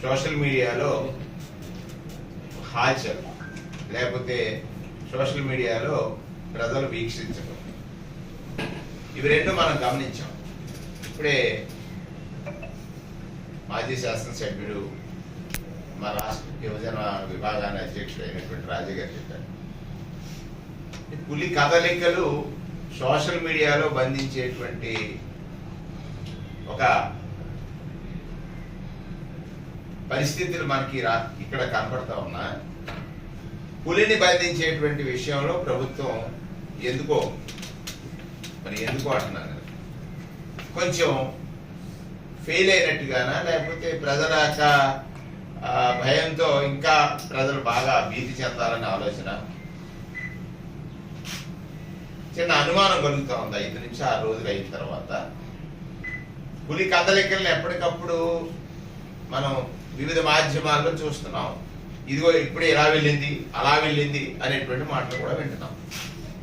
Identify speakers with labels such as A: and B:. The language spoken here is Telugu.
A: సోషల్ మీడియాలో హాల్చల్ లేకపోతే సోషల్ మీడియాలో ప్రజలు వీక్షించడం, ఇవి రెండు మనం గమనించాం. ఇప్పుడే మాజీ శాసనసభ్యుడు మా రాష్ట్ర యువజన విభాగాన్ని అధ్యక్షుడైనటువంటి రాజు గారు చెప్పారు, పులి కదలికలు సోషల్ మీడియాలో బంధించేటువంటి ఒక పరిస్థితులు మనకి ఇక్కడ కనపడతా ఉన్నా, పులిని బంధించేటువంటి విషయంలో ప్రభుత్వం ఎందుకో అంటున్నాను కొంచెం ఫెయిల్ అయినట్టుగానా, లేకపోతే ప్రజల యొక్క భయంతో ఇంకా ప్రజలు బాగా భీతి చెందాలనే ఆలోచన, చిన్న అనుమానం కలుగుతూ ఉంది. 5 నుంచి 6 రోజులు అయిన తర్వాత పులి కదలికలను ఎప్పటికప్పుడు మనం వివిధ మాధ్యమాల్లో చూస్తున్నాం. ఇదిగో ఇప్పుడే ఇలా వెళ్ళింది, అలా వెళ్ళింది అనేటువంటి మాటలు కూడా వింటున్నాం.